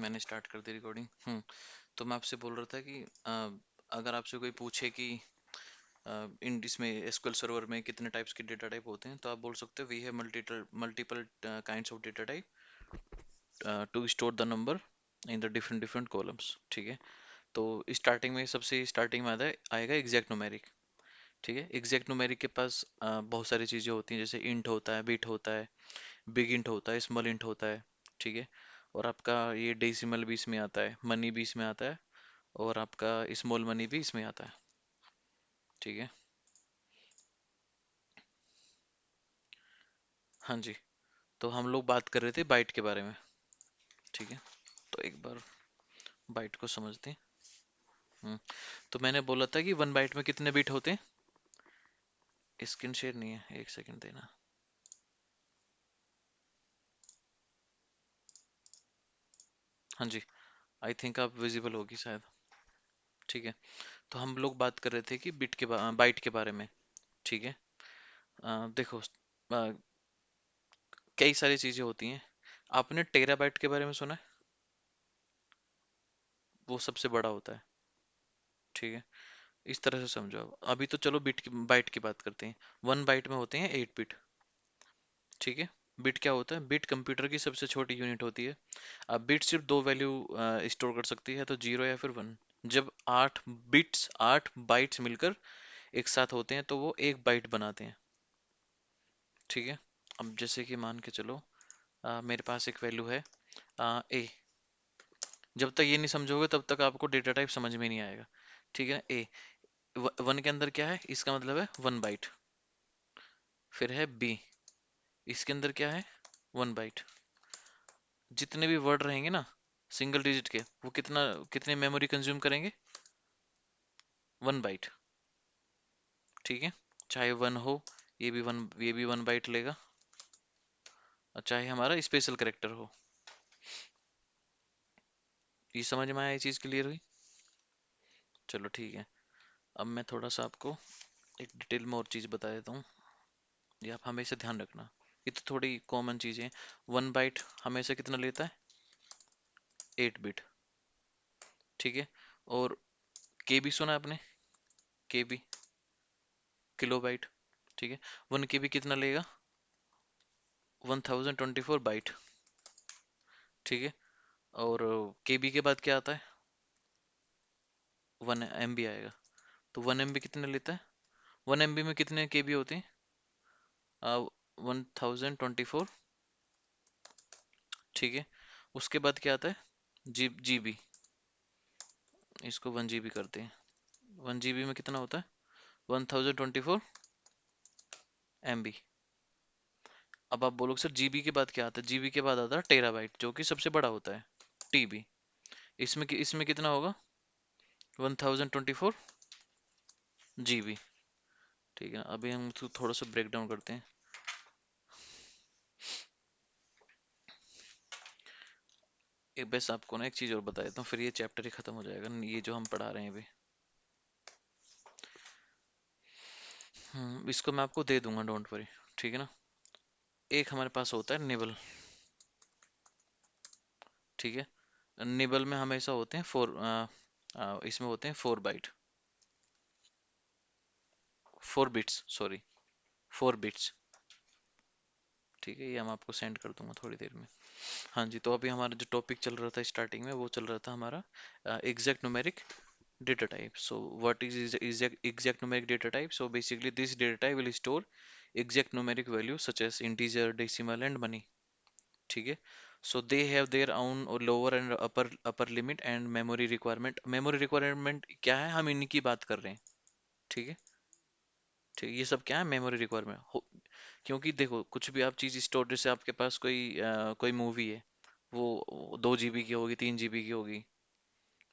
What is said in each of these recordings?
मैंने स्टार्ट कर दी रिकॉर्डिंग। तो मैं आपसे बोल रहा था कि अगर आपसे कोई पूछे कि इन इसमें एसक्यूएल सर्वर में कितने टाइप्स के डेटा टाइप होते हैं, तो आप बोल सकते हो we have multiple kinds of data type to store the number in the different different columns. ठीक है। तो स्टार्टिंग में सबसे स्टार्टिंग में आएगा एग्जैक्ट न्यूमेरिक। ठीक है। एग्जैक्ट न्यूमेरिक के पास बहुत सारी चीज़ें होती हैं, जैसे इंट होता है, बिट होता है, बिग इंट होता है, स्मॉल इंट होता है। ठीक है। और आपका ये डेसिमल भी इसमें आता है, मनी भी इसमें आता है, और आपका स्मॉल मनी भी इसमें आता है। ठीक है। हाँ जी। तो हम लोग बात कर रहे थे बाइट के बारे में। ठीक है। तो एक बार बाइट को समझते हैं। हम्म, तो मैंने बोला था कि 1 बाइट में कितने बिट होते हैं। स्क्रीन शेयर नहीं है, एक सेकंड देना। हाँ जी। आई थिंक आप विजिबल होगी शायद। ठीक है। तो हम लोग बात कर रहे थे कि बाइट के बारे में। ठीक है। देखो, कई सारी चीजें होती हैं। आपने टेराबाइट के बारे में सुना है? वो सबसे बड़ा होता है। ठीक है। इस तरह से समझो। अभी तो चलो बाइट की बात करते हैं। 1 बाइट में होते हैं 8 बिट। ठीक है। बिट क्या होता है? बिट कंप्यूटर की सबसे छोटी यूनिट होती है। अब बिट सिर्फ दो वैल्यू स्टोर कर सकती है, तो 0 या फिर 1। जब 8 बिट्स 8 बाइट्स मिलकर एक साथ होते हैं तो वो एक बाइट बनाते हैं। ठीक है। अब जैसे कि मान के चलो, मेरे पास एक वैल्यू है ए। जब तक ये नहीं समझोगे तब तक आपको डेटा टाइप समझ में नहीं आएगा। ठीक है ना। ए 1 के अंदर क्या है, इसका मतलब है 1 बाइट। फिर है बी, इसके अंदर क्या है, 1 बाइट। जितने भी वर्ड रहेंगे ना सिंगल डिजिट के, वो कितने मेमोरी कंज्यूम करेंगे, 1 बाइट। ठीक है। चाहे 1 हो, ये भी 1 बाइट लेगा, और चाहे हमारा स्पेशल करेक्टर हो। ये समझ में आया? ये चीज क्लियर हुई? चलो ठीक है। अब मैं थोड़ा सा आपको एक डिटेल में और चीज बता देता हूँ। ये आप हमेशा ध्यान रखना। ये तो थोड़ी कॉमन चीजें हैं। 1 बाइट हमेशा कितना लेता है, 8 बिट। ठीक है। और केबी सुना है आपने? केबी, किलोबाइट। ठीक है। 1 केबी कितना लेगा, 1024 बाइट। ठीक है। और केबी के बाद क्या आता है, 1 MB आएगा। तो 1 MB कितने लेता है, 1 MB में कितने केबी होते हैं, 1024। ठीक है। उसके बाद क्या आता है, जीबी। इसको 1 GB करते हैं। 1 GB में कितना होता है, 1024 MB। अब आप बोलोगे सर जीबी के बाद क्या आता है? जीबी के बाद आता है टेराबाइट, जो कि सबसे बड़ा होता है, टीबी। इसमें कितना होगा, 1024 GB। ठीक है। अभी हम थोड़ा सा ब्रेक डाउन करते हैं। एक बस आपको ना एक चीज और बता देता हूँ, फिर ये चैप्टर ही खत्म हो जाएगा, ये जो हम पढ़ा रहे हैं अभी। इसको मैं आपको दे दूंगा, डोंट वरी। ठीक है ना। एक हमारे पास होता है निबल। ठीक है। निबल में हमेशा होते हैं इसमें होते हैं 4 बाइट, 4 बिट्स, सॉरी, 4 बिट्स। ठीक है। ये हम आपको सेंड कर दूंगा थोड़ी देर में। हाँ जी। तो अभी हमारा जो टॉपिक चल रहा था स्टार्टिंग में, वो चल रहा था हमारा exact numeric data type. So what is exact numeric data type? So basically this data type will store exact numeric values such as integer, decimal and money. ठीक है। So they have their own or lower and upper limit and memory requirement. Memory requirement क्या है, हम इन्हीं की बात कर रहे हैं। ठीक है। ठीक है। ये सब क्या है, मेमोरी रिक्वायरमेंट हो। क्योंकि देखो, कुछ भी आप चीज स्टोर, जैसे आपके पास कोई मूवी है, वो 2 GB की होगी, 3 GB की होगी।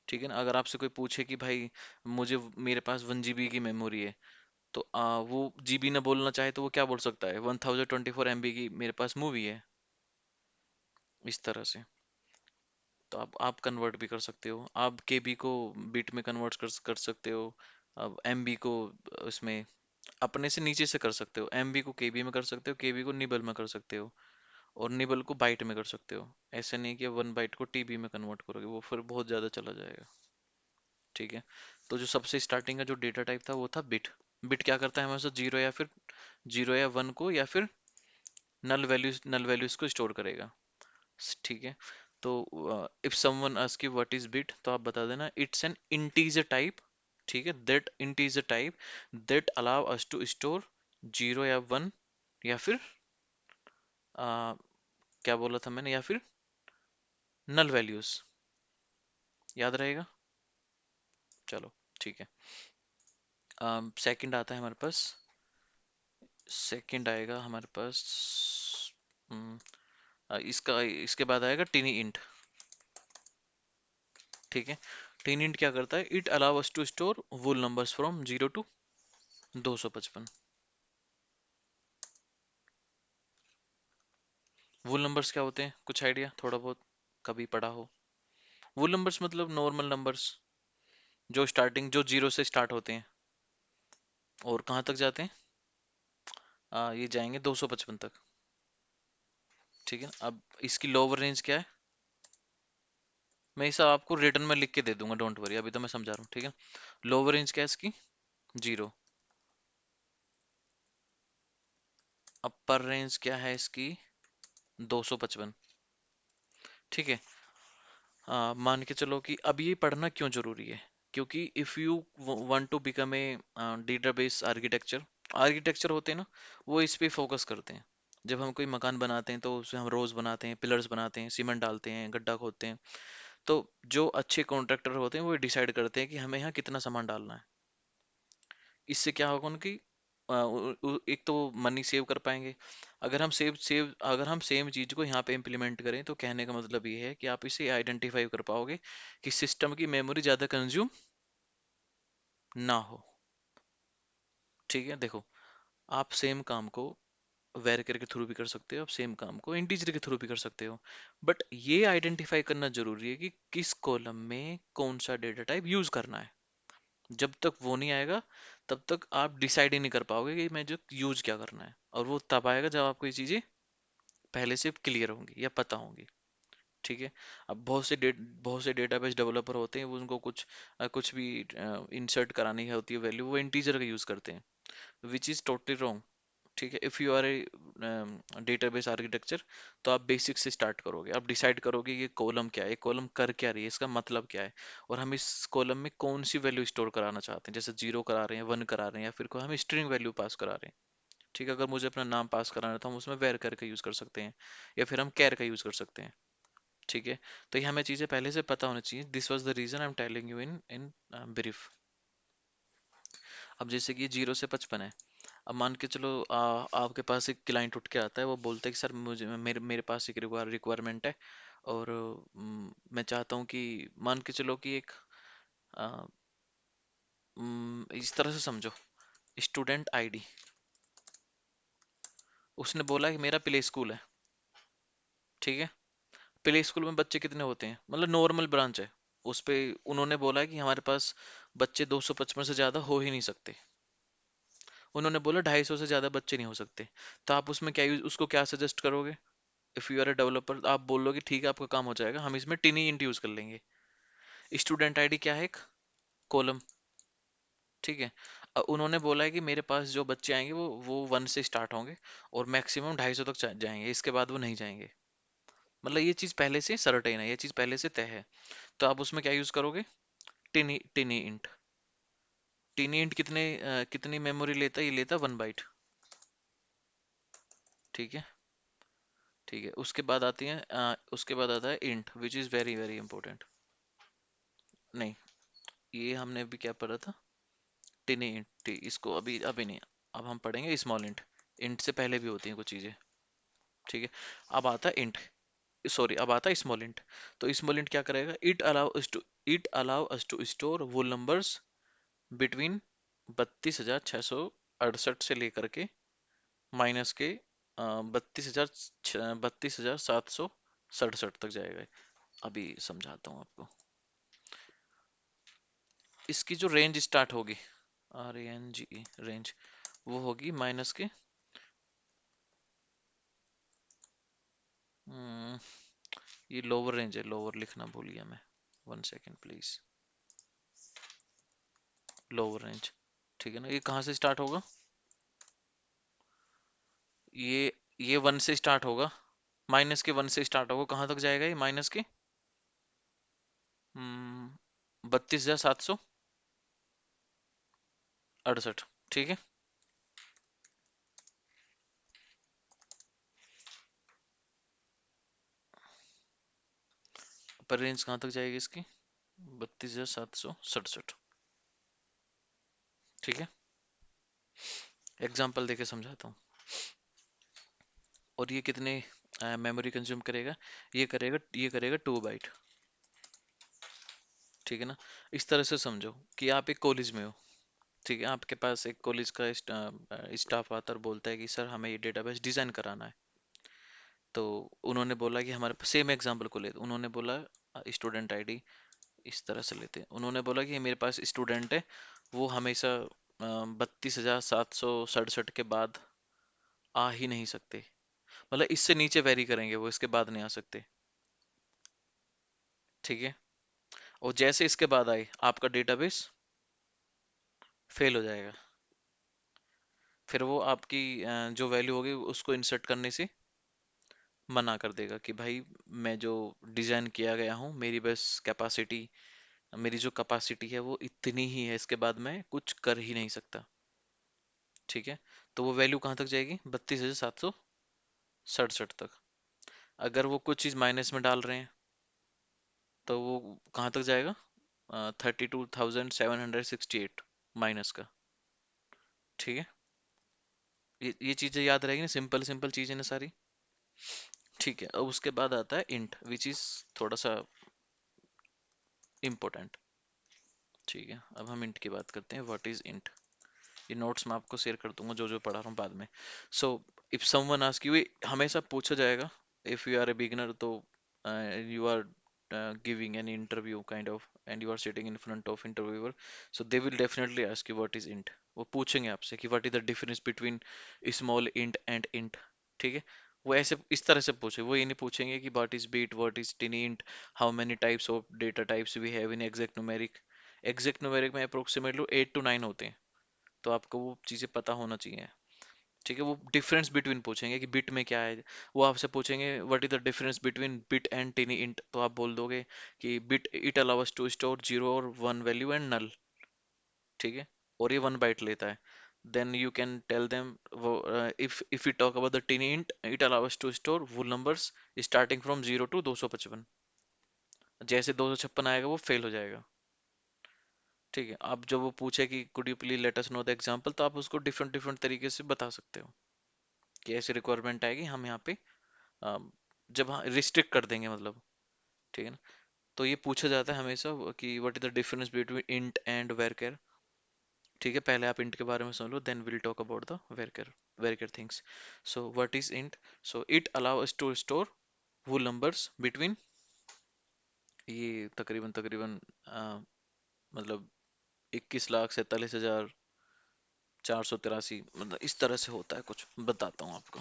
ठीक है ना। अगर आपसे कोई पूछे कि भाई मेरे पास 1 GB की मेमोरी है, तो वो जीबी ना बोलना चाहे तो वो क्या बोल सकता है, 1024 MB की मेरे पास मूवी है। इस तरह से। तो आप कन्वर्ट भी कर सकते हो, आप केबी को बिट में कन्वर्ट कर सकते हो। अब एमबी को उसमें अपने से नीचे से कर सकते हो, एमबी को केबी में कर सकते हो, केबी को निबल में कर सकते हो। और निबल को बाइट में कर सकते हो। ऐसे नहीं कि 1 बाइट को टीबी में कन्वर्ट करोगे, वो फिर बहुत ज्यादा चला जाएगा। ठीक है। तो जो सबसे स्टार्टिंग का जो डेटा टाइप था वो था बिट। बिट क्या करता है हमेशा, जीरो या वन को, या फिर नल वैल्यूज को स्टोर करेगा। ठीक है। तो if someone ask you what is bit, तो आप बता देना इट्स एन इंटीजर टाइप। ठीक है, that integer type that allow us to store zero या वन, या फिर क्या बोला था मैंने, या फिर नल वैल्यूज। याद रहेगा। चलो ठीक है। सेकंड आता है हमारे पास। सेकंड आएगा हमारे पास। हम्म, इसका इसके बाद आएगा टिनी इंट। ठीक है। टिनी इंट क्या करता है, it allow us to store whole numbers from 0 to 255। Whole numbers क्या होते हैं, कुछ आइडिया थोड़ा बहुत, कभी पढ़ा हो? वुल नंबर्स मतलब नॉर्मल नंबर्स, जो स्टार्टिंग जो जीरो से स्टार्ट होते हैं और कहाँ तक जाते हैं, ये जाएंगे 255 तक। ठीक है। अब इसकी लोअर रेंज क्या है, मैं इसे आपको रिटर्न में लिख के दे दूंगा, डोंट वरी, अभी तो मैं समझा रहा हूँ। ठीक है। लोअर रेंज क्या है इसकी, जीरो। अपर रेंज क्या है इसकी, 255। ठीक है। मान के चलो कि अब ये पढ़ना क्यों जरूरी है, क्योंकि if you want to become a database architecture, architecture होते हैं ना, वो इस पे फोकस करते हैं। जब हम कोई मकान बनाते हैं तो उसमें हम रोज बनाते हैं, पिलर्स बनाते हैं, सीमेंट डालते हैं, गड्ढा खोदते हैं। तो जो अच्छे कॉन्ट्रैक्टर होते हैं वो डिसाइड करते हैं कि हमें यहाँ कितना सामान डालना है। इससे क्या होगा उनकी, एक तो मनी सेव कर पाएंगे। अगर हम सेम चीज को यहाँ पे इम्प्लीमेंट करें, तो कहने का मतलब ये है कि आप इसे आइडेंटिफाई कर पाओगे कि सिस्टम की मेमोरी ज्यादा कंज्यूम ना हो। ठीक है। देखो, आप सेम काम को वेरिएकर के थ्रू भी कर सकते हो, आप सेम काम को इंटीजर के थ्रू भी कर सकते हो। बट ये आइडेंटिफाई करना जरूरी है कि किस कॉलम में कौन सा डेटा टाइप यूज करना है। जब तक वो नहीं आएगा, तब तक आप डिसाइड ही नहीं कर पाओगे कि मैं जो यूज क्या करना है। और वो तब आएगा जब आपको ये चीजें पहले से क्लियर होंगी या पता होंगी। ठीक है। अब बहुत से डेटाबेस डेवलपर होते हैं, वो उनको कुछ भी इंसर्ट करानी है होती है वैल्यू, वो इंटीजर का यूज करते हैं, विच इज टोटली रॉन्ग। ठीक है। If you are a database architecture, तो आप बेसिक से स्टार्ट करोगे, आप डिसाइड करोगे ये कॉलम क्या है, ये कॉलम कर क्या रही है, इसका मतलब क्या है, और हम इस कॉलम में कौन सी वैल्यू स्टोर कराना चाहते हैं, जैसे जीरो करा रहे हैं, वन करा रहे हैं, या फिर कोई हम स्ट्रिंग वैल्यू पास करा रहे हैं। ठीक है। अगर मुझे अपना नाम पास कराना है तो हम उसमें वेर कर का यूज कर सकते हैं, या फिर हम कैर का यूज कर सकते हैं। ठीक है। तो ये हमें चीजें पहले से पता होनी चाहिए। This was the reason I am telling you in in brief. अब जैसे कि 0 से 55 है। अब मान के चलो, आपके पास एक क्लाइंट उठ के आता है, वो बोलता है कि सर मुझे मेरे मेरे पास एक रिक्वायरमेंट है, और मैं चाहता हूँ कि, मान के चलो कि एक आ, इस तरह से समझो, स्टूडेंट आईडी। उसने बोला कि मेरा प्ले स्कूल है। ठीक है। प्ले स्कूल में बच्चे कितने होते हैं, मतलब नॉर्मल ब्रांच है उस पे। उन्होंने बोला कि हमारे पास बच्चे 255 से ज्यादा हो ही नहीं सकते। उन्होंने बोला 250 से ज्यादा बच्चे नहीं हो सकते। तो आप उसमें क्या उसको क्या सजेस्ट करोगे? If you are a developer, आप बोलोगे ठीक है आपका काम हो जाएगा, हम इसमें टिनी इंट यूज कर लेंगे। स्टूडेंट आईडी क्या है, एक कॉलम। ठीक है। उन्होंने बोला है कि मेरे पास जो बच्चे आएंगे वो वन से स्टार्ट होंगे, और मैक्सिमम 250 तक जाएंगे, इसके बाद वो नहीं जाएंगे। मतलब ये चीज पहले से सर्टेन है, ये चीज पहले से तय है। तो आप उसमें क्या यूज करोगे, टिनी टिनी इंट। टिनी इंट कितनी मेमोरी लेता है, ये लेता 1 बाइट। ठीक है। ठीक है। उसके बाद आती है उसके बाद आता है int, which is very very important. नहीं, ये हमने अभी क्या पढ़ा था, टिनी इंट। इसको अभी अभी नहीं, अब हम पढ़ेंगे स्मॉल इंट। इंट से पहले भी होती हैं कुछ चीजें। ठीक है। अब आता है इंट, सॉरी, अब आता है स्मॉल इंट। तो स्मॉल इंट क्या करेगा, it allow us to store वो नंबर्स बिटवीन 32,668 से लेकर के माइनस के 32,767 तक जाएगा। अभी समझाता हूँ आपको। इसकी जो रेंज स्टार्ट होगी, RANGE रेंज, वो होगी माइनस के हम्म, ये लोअर रेंज है, लोअर लिखना भूल गया मैं। 1 सेकेंड प्लीज। लोअर रेंज, ठीक है ना। ये कहाँ से स्टार्ट होगा? ये 1 से स्टार्ट होगा, -1 से स्टार्ट होगा, कहाँ तक जाएगा ये माइनस के? 32,768, ठीक है। पर रेंज कहाँ तक जाएगी इसकी? 32,767, ठीक है। एग्जाम्पल देके समझाता हूँ। और ये कितने मेमोरी कंज्यूम करेगा? ये करेगा 2 बाइट, ठीक है ना। इस तरह से समझो कि आप एक कॉलेज में हो, ठीक है। आपके पास एक कॉलेज का स्टाफ आता है और बोलता है कि सर हमें ये डेटाबेस डिजाइन कराना है। तो उन्होंने बोला कि हमारे सेम एग्जांपल को लेते, उन्होंने बोला स्टूडेंट आईडी इस तरह से लेते हैं। उन्होंने बोला कि मेरे पास स्टूडेंट है, वो हमेशा 32,767 के बाद आ ही नहीं सकते, मतलब इससे नीचे वेरी करेंगे वो, इसके बाद नहीं आ सकते, ठीक है। और जैसे इसके बाद आए आपका डेटाबेस फेल हो जाएगा। फिर वो आपकी जो वैल्यू होगी उसको इंसर्ट करने से मना कर देगा कि भाई मैं जो डिजाइन किया गया हूँ, मेरी बस कैपेसिटी, मेरी जो कैपेसिटी है वो इतनी ही है, इसके बाद मैं कुछ कर ही नहीं सकता, ठीक है। तो वो वैल्यू कहाँ तक जाएगी? 32,767 तक। अगर वो कुछ चीज माइनस में डाल रहे हैं तो वो कहाँ तक जाएगा? 32,768 माइनस का, ठीक है। ये चीजें याद रहेगी ना, सिंपल सिंपल चीजें ना सारी, ठीक है। अब उसके बाद आता है इंट, विच इज थोड़ा सा इम्पोर्टेंट, ठीक है। अब हम इंट की बात करते हैं। What is int? ये नोट्स मैं आपको शेयर कर दूंगा जो जो पढ़ा रहा हूँ बाद में। So if someone ask you, हमेशा पूछा जाएगा if you are a beginner, तो you are giving an interview kind of, and you are sitting in front of interviewer, so they will definitely ask you what is int। वो पूछेंगे आपसे कि what is the difference between small int and int, ठीक है। वो ऐसे इस तरह से पूछे, वो ये नहीं पूछेंगे कि what is bit, what is tiny int, how many types of data types we have in exact numeric। Exact numeric में अप्रोक्सीमेटली 8 to 9 होते हैं, तो आपको वो चीज़ें पता होना चाहिए, ठीक है। वो डिफरेंस बिटवीन पूछेंगे कि बिट में क्या है। वो आपसे पूछेंगे what is the difference between bit and tiny int, तो आप बोल दोगे कि bit it allows to store 0 और 1 वैल्यू एंड नल, ठीक है। और ये 1 बाइट लेता है। Then you can tell them, if you talk about the tiny int, it allows to store वो नंबर्स स्टार्टिंग फ्रॉम 0 to 255। जैसे 256 आएगा वो फेल हो जाएगा, ठीक है। अब जब वो पूछे कि could you please let us know the example, तो आप उसको डिफरेंट डिफरेंट तरीके से बता सकते हो कि ऐसी रिक्वायरमेंट आएगी हम यहाँ पे जब हाँ रिस्ट्रिक्ट कर देंगे मतलब, ठीक है ना। तो ये पूछा जाता है हमेशा कि what is the difference between int and varchar, ठीक है। पहले आप इंट के बारे में सुन लो, then will talk about the varchar things. So what is int? So it allow us to store वो नंबर्स बिटवीन, ये तकरीबन तकरीबन मतलब 21,47,483, मतलब इस तरह से होता है कुछ, बताता हूँ आपको।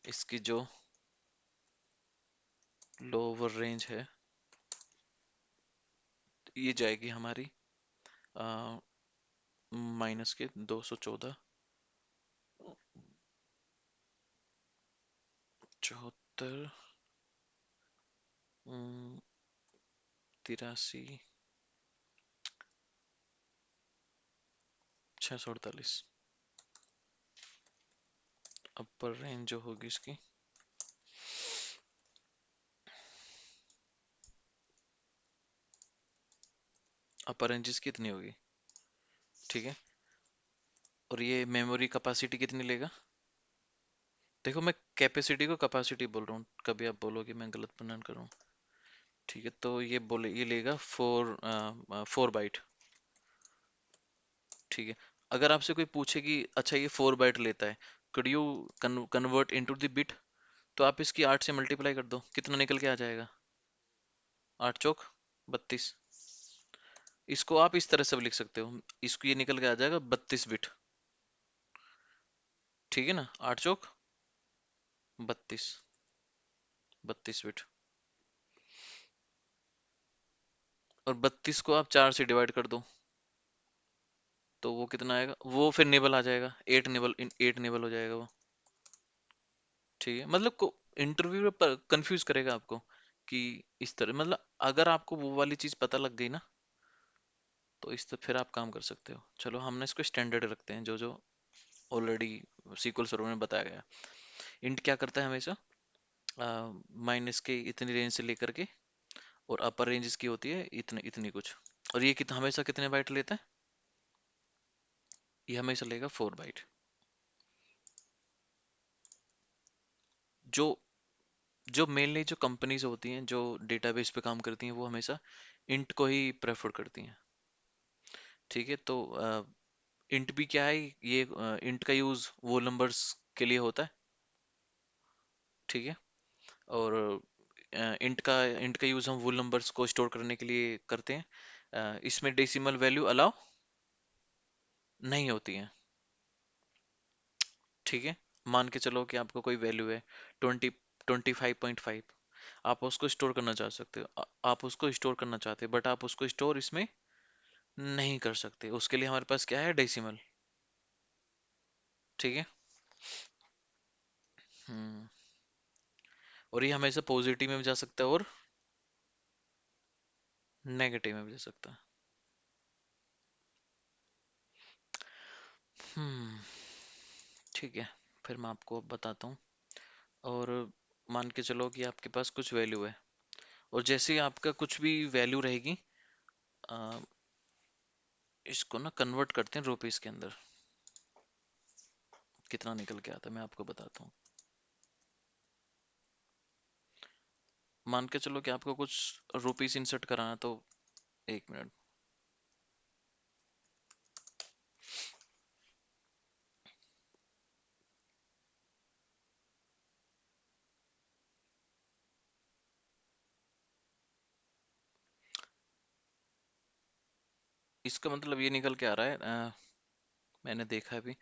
इसकी जो लोअर रेंज है ये जाएगी हमारी माइनस के 214, 74, 83, 648। अपर रेंज जो होगी इसकी, अपर रेंज इसकी कितनी होगी, ठीक है। और ये मेमोरी कैपेसिटी कितनी लेगा? देखो मैं कैपेसिटी को कैपेसिटी बोल रहा हूँ, कभी आप बोलो कि मैं गलत प्रोनाउंस कर रहा हूँ, ठीक है। तो ये बोले ये लेगा 4 बाइट, ठीक है। अगर आपसे कोई पूछे कि अच्छा ये 4 बाइट लेता है, could you convert into the bit, तो आप इसकी 8 से मल्टीप्लाई कर दो, कितना निकल के आ जाएगा? 8 चौक 32। इसको आप इस तरह से भी लिख सकते हो, इसको ये निकल के आ जाएगा 32 बिट, ठीक है ना। 8 चौक 32, 32 बिट। और 32 को आप 4 से डिवाइड कर दो, तो वो कितना आएगा, वो फिर निबल आ जाएगा, 8 निबल हो जाएगा वो। ठीक है, मतलब को इंटरव्यू में कंफ्यूज करेगा आपको कि इस तरह, मतलब अगर आपको वो वाली चीज पता लग गई ना, तो इस तरह फिर आप काम कर सकते हो। चलो हमने इसको स्टैंडर्ड रखते हैं, जो जो ऑलरेडी सीक्वल सर्वर में बताया गया। इंट क्या करता है हमेशा, माइनस के इतनी रेंज से लेकर के, और अपर रेंज इसकी होती है इतने इतनी कुछ। और ये कितना हमेशा कितने बाइट लेता है, ये हमेशा लेगा 4 बाइट। जो जो मेनली जो कंपनीज होती हैं जो डेटाबेस पे काम करती हैं, वो हमेशा इंट को ही प्रेफर करती हैं। ठीक है, तो इंट भी क्या है, ये इंट का यूज वो नंबर्स के लिए होता है। ठीक है, और इंट का यूज हम वुल नंबर्स को स्टोर करने के लिए करते हैं। इसमें डेसिमल वैल्यू अलाउ नहीं होती है। ठीक है, मान के चलो कि आपको कोई वैल्यू है 25.5, आप उसको स्टोर करना चाह सकते हो, आप उसको स्टोर करना चाहते हो, बट आप उसको स्टोर इसमें नहीं कर सकते, उसके लिए हमारे पास क्या है, डेसिमल। ठीक है। हम्म। और ये हमेशा पॉजिटिव में भी जा सकता है और नेगेटिव में भी जा सकता है। हम्म। ठीक है, फिर मैं आपको अब बताता हूँ। और मान के चलो कि आपके पास कुछ वैल्यू है, और जैसे ही आपका कुछ भी वैल्यू रहेगी, अ, इसको ना कन्वर्ट करते हैं रुपीस के अंदर। कितना निकल के आता है मैं आपको बताता हूँ। मान के चलो कि आपको कुछ रुपीस इंसर्ट कराना है, तो 1 मिनट। इसका मतलब ये निकल के आ रहा है, मैंने देखा है भी,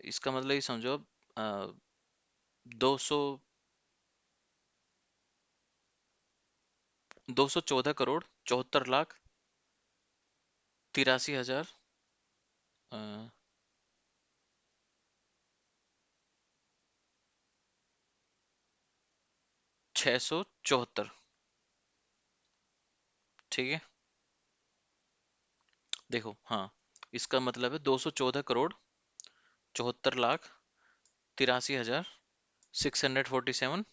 इसका मतलब ये समझो, 214 करोड़ 74 लाख 83 हजार 674। ठीक है, देखो हाँ, इसका मतलब है 214 करोड़ 74 लाख 83 हजार 647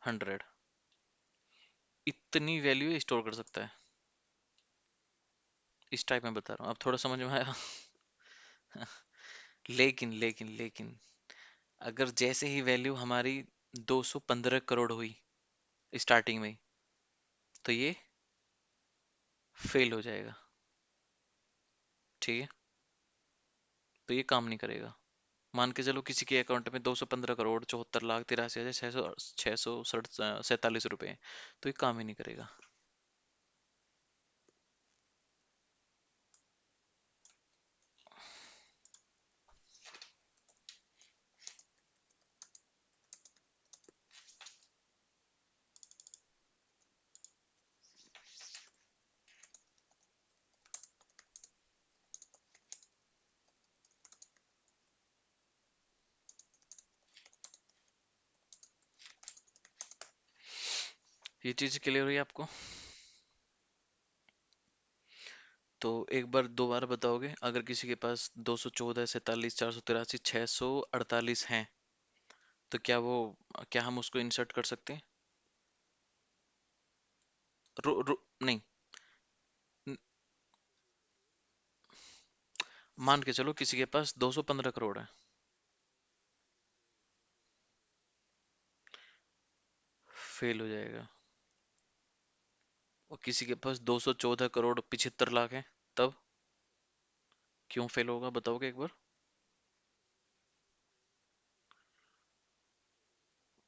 हंड्रेड, इतनी वैल्यू स्टोर कर सकता है। इस टाइप में बता रहा हूँ, अब थोड़ा समझ में आया। लेकिन लेकिन लेकिन अगर जैसे ही वैल्यू हमारी 215 करोड़ हुई स्टार्टिंग में ही, तो ये फेल हो जाएगा। ठीक है, तो ये काम नहीं करेगा। मान के चलो किसी के अकाउंट में 215 करोड़ 74 लाख 83 हजार 647 रुपए, तो ये काम ही नहीं करेगा। ये चीज क्लियर हुई आपको? तो एक बार दोबारा बताओगे, अगर किसी के पास 214 47 483 648 हैं, तो क्या हम उसको इंसर्ट कर सकते हैं? नहीं, न- मान के चलो किसी के पास 215 करोड़ है, फेल हो जाएगा। और किसी के पास 214 करोड़ 75 लाख है, तब क्यों फेल होगा, बताओगे एक बार?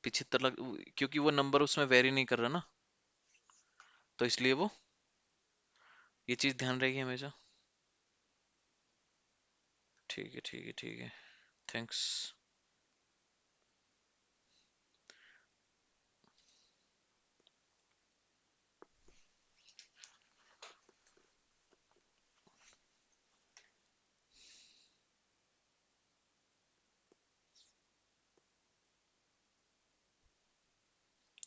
75 लाख, क्योंकि वो नंबर उसमें वेरी नहीं कर रहा ना, तो इसलिए वो, ये चीज ध्यान रहेगी हमेशा। ठीक है, ठीक है, ठीक है। थैंक्स।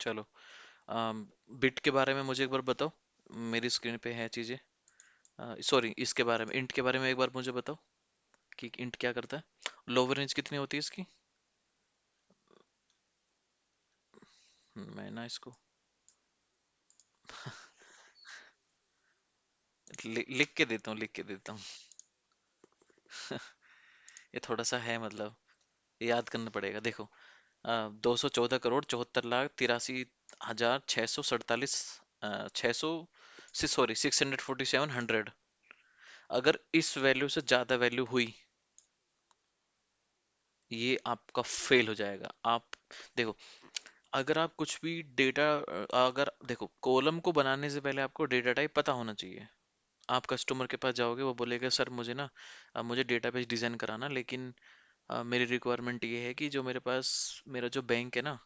चलो, बिट के बारे में मुझे एक बार बताओ। मेरी स्क्रीन पे है चीजें। सॉरी, इसके बारे में, इंट के बारे में एक बार मुझे बताओ कि इंट क्या करता है। लोअर रेंज कितनी होती है इसकी? मैं ना इसको लिख के देता हूँ, लिख के देता हूँ। ये थोड़ा सा है मतलब, ये याद करना पड़ेगा। देखो, 214 करोड़ 74 लाख 83,647 600 से, सॉरी 647 हंड्रेड। अगर इस वैल्यू से ज्यादा वैल्यू हुई, ये आपका फेल हो जाएगा। आप देखो, अगर आप कुछ भी डेटा, अगर देखो, कॉलम को बनाने से पहले आपको डेटा टाइप पता होना चाहिए। आप कस्टमर के पास जाओगे, वो बोलेगा सर मुझे ना, मुझे डेटाबेस डिजाइन कराना, लेकिन मेरी रिक्वायरमेंट ये है कि जो मेरे पास, मेरा जो बैंक है ना,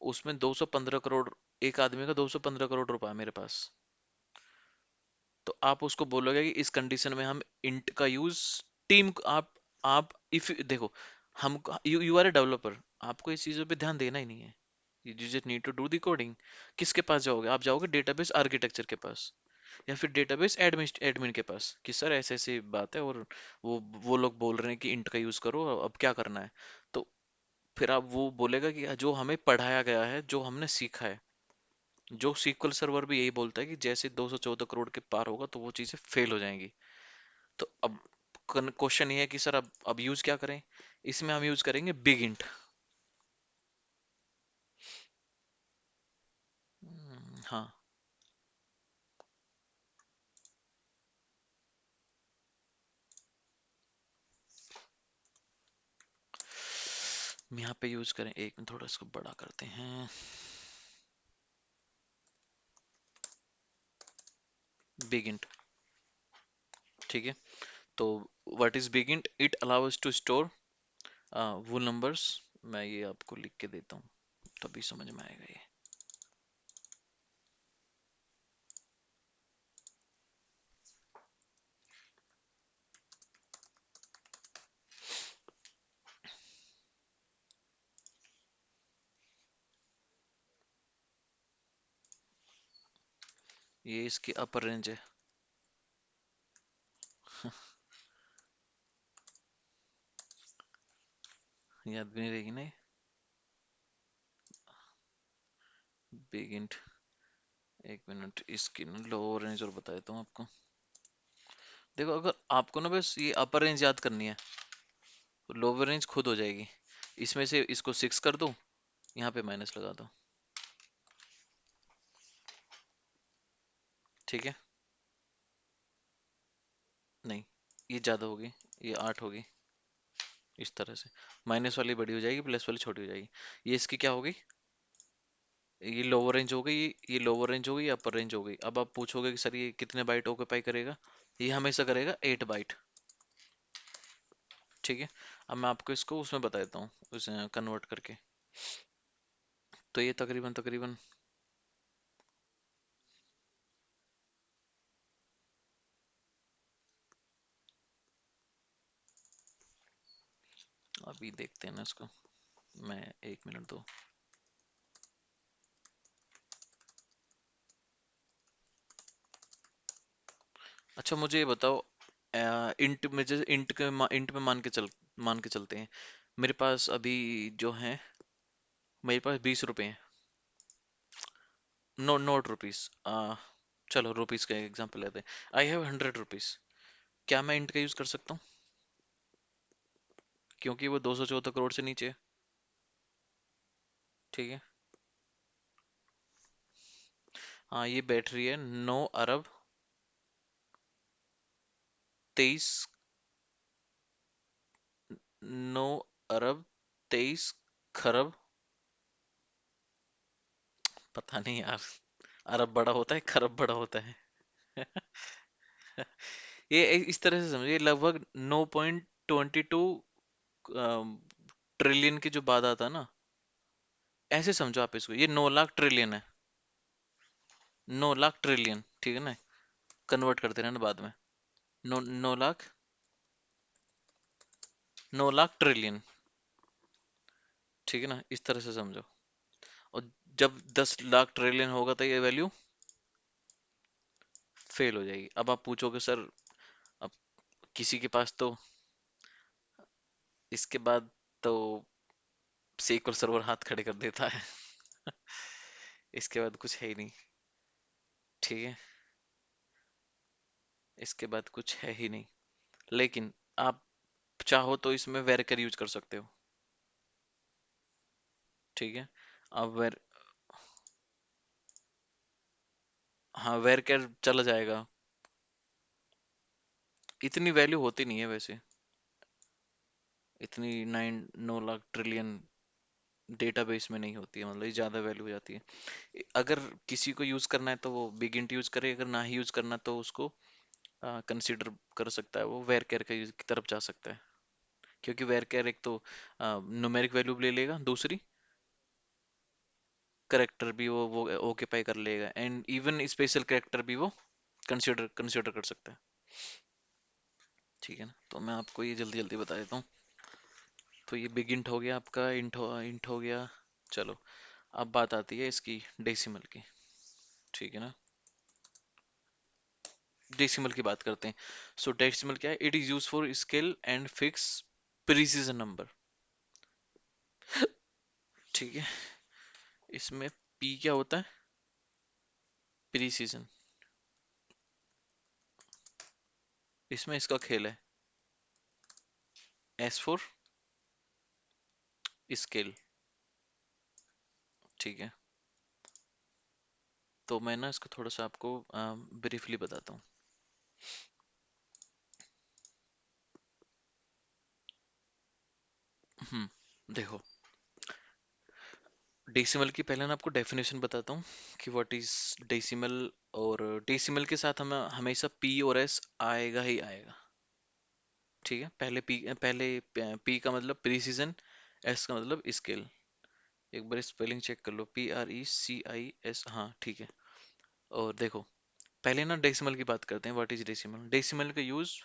उसमें 215 करोड़, एक आदमी का 215 करोड़ रुपया है मेरे पास। तो आप उसको बोलोगे कि इस कंडीशन में हम इंट का यूज, टीम, आप इफ देखो, हम, you you are a developer, आपको इस चीजों पे ध्यान देना ही नहीं है। You just need to do the coding. किसके पास जाओगे? आप जाओगे डेटाबेस आर्किटेक्चर के पास, या फिर डेटाबेस एडमिन के पास कि सर ऐसे ऐसी बात है, और वो लोग बोल रहे हैं कि इंट का यूज करो, अब क्या करना है। तो फिर आप, वो बोलेगा कि जो हमें पढ़ाया गया है, जो हमने सीखा है, जो सीक्वल सर्वर भी यही बोलता है कि जैसे 214 करोड़ के पार होगा तो वो चीजें फेल हो जाएंगी। तो अब क्वेश्चन ये है कि सर अब यूज क्या करें। इसमें हम यूज करेंगे बिग इंट। हाँ, हम यहाँ पे यूज करें, एक मिनट थोड़ा इसको बड़ा करते हैं। बिग इंट, ठीक है। तो what is big int? It allows to store वो नंबर्स। मैं ये आपको लिख के देता हूँ, तभी समझ में आएगा ये। ये इसकी अपर रेंज है। याद भी नहीं रहेगी ना। बिग इंट, एक मिनट, इसकी ना लोअर रेंज और बता देता हूँ आपको। देखो, अगर आपको ना बस ये अपर रेंज याद करनी है, तो लोअर रेंज खुद हो जाएगी। इसमें से इसको 6 कर दो, यहाँ पे माइनस लगा दो, ठीक है। नहीं, ये ज्यादा होगी, ये 8 होगी। इस तरह से माइनस वाली बड़ी हो जाएगी, प्लस वाली छोटी हो जाएगी। ये इसकी क्या होगी? ये लोअर रेंज हो गई, ये लोअर रेंज हो गई, अपर रेंज हो गई। अब आप पूछोगे कि सर ये कितने बाइट ऑक्यूपाई करेगा। ये हमेशा करेगा 8 बाइट, ठीक है। अब मैं आपको इसको उसमें बता देता हूँ, उसे कन्वर्ट करके। तो ये तकरीबन तकरीबन, अभी देखते हैं ना इसको। मैं, एक मिनट दो। अच्छा, मुझे ये बताओ, इंट में, जैसे इंट में मान के चलते हैं। मेरे पास अभी जो है, मेरे पास 20 रुपए हैं। No, not rupees. चलो रुपीस का एग्जांपल लेते हैं। I have 100 rupees. क्या मैं इंट का यूज कर सकता हूँ? क्योंकि वो 214 करोड़ से नीचे है, ठीक है। हाँ, ये बैठ रही है 9 अरब 23, 9 अरब 23 खरब। पता नहीं यार, अरब बड़ा होता है, खरब बड़ा होता है। ये इस तरह से समझिए, लगभग 9.22 ट्रिलियन के जो बाद आता है ना, ऐसे समझो आप इसको। ये 9 लाख ट्रिलियन है। 9 लाख ट्रिलियन, ठीक है ना। कन्वर्ट करते रहना बाद में। नौ, 9 लाख ट्रिलियन, ठीक है ना, इस तरह से समझो। और जब 10 लाख ट्रिलियन होगा तो ये वैल्यू फेल हो जाएगी। अब आप पूछोगे सर, अब किसी के पास तो इसके बाद तो SQL सर्वर हाथ खड़े कर देता है। इसके बाद कुछ है ही नहीं। ठीक है, इसके बाद कुछ है ही नहीं। लेकिन आप चाहो तो इसमें वेरकर यूज कर सकते हो। ठीक है, अब हाँ वेरकर चला जाएगा। इतनी वैल्यू होती नहीं है वैसे, इतनी 9 लाख ट्रिलियन डेटाबेस में नहीं होती है, मतलब ये ज्यादा वैल्यू हो जाती है। अगर किसी को यूज करना है तो वो बिग इंट यूज करे, अगर ना ही यूज करना तो उसको कंसीडर कर सकता है, वो वेर केयर के की तरफ जा सकता है। क्योंकि वेर केयर एक तो न्यूमेरिक वैल्यू ले लेगा, दूसरी करेक्टर भी वो ओकेपाई कर लेगा, एंड इवन स्पेशल करेक्टर भी वो कंसीडर कंसीडर कर सकता है। ठीक है ना, तो मैं आपको ये जल्दी जल्दी बता देता हूँ। तो ये बिग इंट हो गया आपका, इंट हो गया। चलो, अब बात आती है इसकी डेसिमल की। ठीक है ना, डेसिमल की बात करते हैं। सो डेसिमल क्या है? It is use for scale and fix precision number. ठीक है, इसमें पी क्या होता है? प्रीसीजन। इसमें इसका खेल है, एस फॉर स्केल। ठीक है, तो मैं ना इसको थोड़ा सा आपको ब्रीफली बताता हूँ। देखो, डेसिमल की पहले ना आपको डेफिनेशन बताता हूँ कि व्हाट इज डेसिमल। और डेसिमल के साथ हमें हमेशा पी और एस आएगा ही आएगा। ठीक है, पहले पी का मतलब प्रीसीजन, एस का मतलब स्केल। एक बार स्पेलिंग चेक कर लो, PRECIS, हाँ ठीक है। और देखो, पहले ना डेसिमल की बात करते हैं। What is decimal? डेसिमल का use